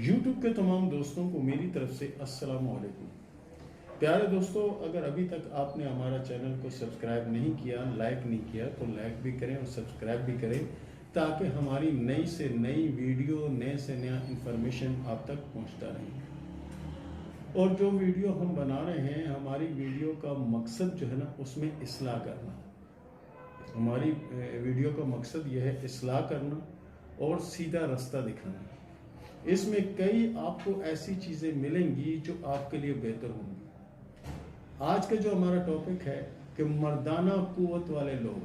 YouTube کے تمام دوستوں کو میری طرف سے السلام علیکم۔ پیارے دوستوں، اگر ابھی تک آپ نے ہمارا چینل کو سبسکرائب نہیں کیا، لائک نہیں کیا تو لائک بھی کریں اور سبسکرائب بھی کریں تاکہ ہماری نئی سے نئی ویڈیو، نئے سے نیا انفارمیشن آپ تک پہنچتا رہے۔ اور جو ویڈیو ہم بنا رہے ہیں، ہماری ویڈیو کا مقصد جو ہے نا، اس میں اصلاح کرنا۔ ہماری ویڈیو کا مقصد یہ ہے اصلاح کرنا اور سیدھا راستہ دکھانا۔ اس میں کئی آپ کو ایسی چیزیں ملیں گی جو آپ کے لیے بہتر ہوں گی۔ آج کا جو ہمارا ٹاپک ہے کہ مردانہ قوت والے لوگ،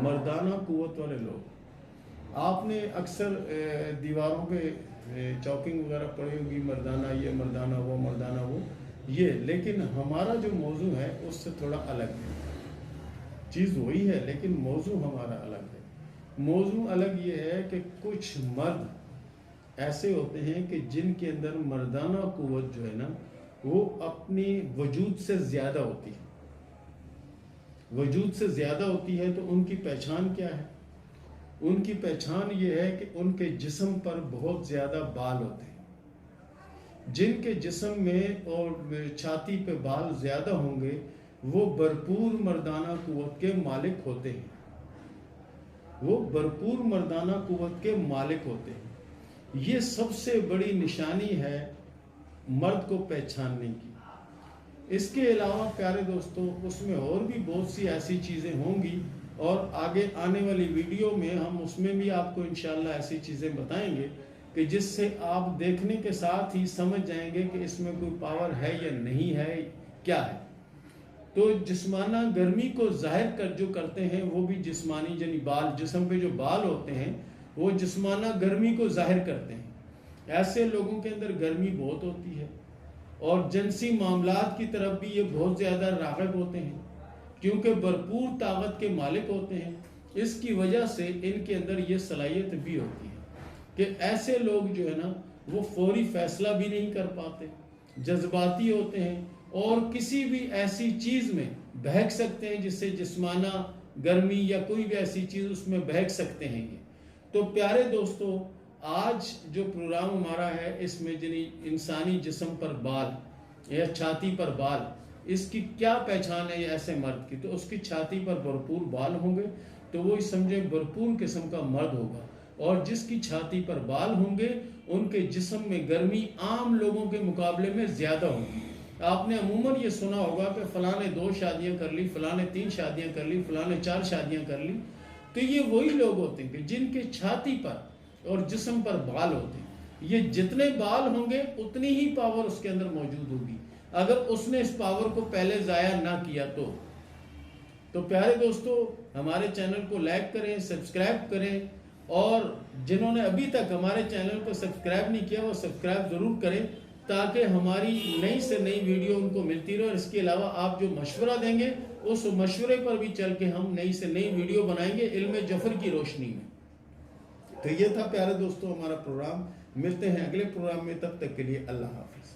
مردانہ قوت والے لوگ۔ آپ نے اکثر دیواروں پہ چاکنگ وغیرہ پڑھی ہوگی، مردانہ یہ، مردانہ وہ، مردانہ وہ یہ، لیکن ہمارا جو موضوع ہے اس سے تھوڑا الگ ہے۔ چیز وہی ہے لیکن موضوع ہمارا الگ ہے۔ موضوع الگ یہ ہے کہ کچھ مرد ایسے ہوتے ہیں کہ جن کے اندر مردانہ قوت جو ہے نا، وہ اپنی وجود سے زیادہ ہوتی ہے۔ وجود سے زیادہ ہوتی ہے تو ان کی پہچان کیا ہے؟ ان کی پہچان یہ ہے کہ ان کے جسم پر بہت زیادہ بال ہوتے ہیں۔ جن کے جسم میں اور چھاتی پہ بال زیادہ ہوں گے وہ بھرپور مردانہ قوت کے مالک ہوتے ہیں۔ وہ بھرپور مردانہ قوت کے مالک ہوتے ہیں۔ یہ سب سے بڑی نشانی ہے مرد کو پہچاننے کی۔ اس کے علاوہ پیارے دوستوں، اس میں اور بھی بہت سی ایسی چیزیں ہوں گی اور آگے آنے والی ویڈیو میں ہم اس میں بھی آپ کو انشاءاللہ ایسی چیزیں بتائیں گے کہ جس سے آپ دیکھنے کے ساتھ ہی سمجھ جائیں گے کہ اس میں کوئی پاور ہے یا نہیں ہے، کیا ہے۔ تو جسمانہ گرمی کو ظاہر کر جو کرتے ہیں وہ بھی جسمانی، یعنی بال، جسم پہ جو بال ہوتے ہیں وہ جسمانہ گرمی کو ظاہر کرتے ہیں۔ ایسے لوگوں کے اندر گرمی بہت ہوتی ہے اور جنسی معاملات کی طرف بھی یہ بہت زیادہ راغب ہوتے ہیں کیونکہ بھرپور طاقت کے مالک ہوتے ہیں۔ اس کی وجہ سے ان کے اندر یہ صلاحیت بھی ہوتی ہے کہ ایسے لوگ جو ہے نا، وہ فوری فیصلہ بھی نہیں کر پاتے، جذباتی ہوتے ہیں اور کسی بھی ایسی چیز میں بہک سکتے ہیں جس سے جسمانہ گرمی یا کوئی بھی ایسی چیز اس میں بہک سکتے ہیں یہ۔ تو پیارے دوستو، آج جو پروگرام ہمارا ہے اس میں جنی انسانی جسم پر بال یا چھاتی پر بال، اس کی کیا پہچان ہے ایسے مرد کی؟ تو اس کی چھاتی پر بھرپور بال ہوں گے تو وہ سمجھے بھرپور قسم کا مرد ہوگا، اور جس کی چھاتی پر بال ہوں گے ان کے جسم میں گرمی عام لوگوں کے مقابلے میں زیادہ ہوگی۔ آپ نے عموماً یہ سنا ہوگا کہ فلاں نے 2 شادیاں کر لی، فلاں نے 3 شادیاں کر لی، فلاں نے 4 شادیاں کر لی۔ تو یہ وہی لوگ ہوتے ہیں کہ جن کے چھاتی پر اور جسم پر بال ہوتے ہیں۔ یہ جتنے بال ہوں گے اتنی ہی پاور اس کے اندر موجود ہوگی اگر اس نے اس پاور کو پہلے ضائع نہ کیا تو پیارے دوستو، ہمارے چینل کو لائک کریں، سبسکرائب کریں، اور جنہوں نے ابھی تک ہمارے چینل کو سبسکرائب نہیں کیا وہ سبسکرائب ضرور کریں تاکہ ہماری نئی سے نئی ویڈیو ان کو ملتی رہے۔ اور اس کے علاوہ آپ جو مشورہ دیں گے اس مشورے پر بھی چل کے ہم نئی سے نئی ویڈیو بنائیں گے علم جفر کی روشنی میں۔ تو یہ تھا پیارے دوستو ہمارا پروگرام۔ ملتے ہیں اگلے پروگرام میں، تب تک کے لیے اللہ حافظ۔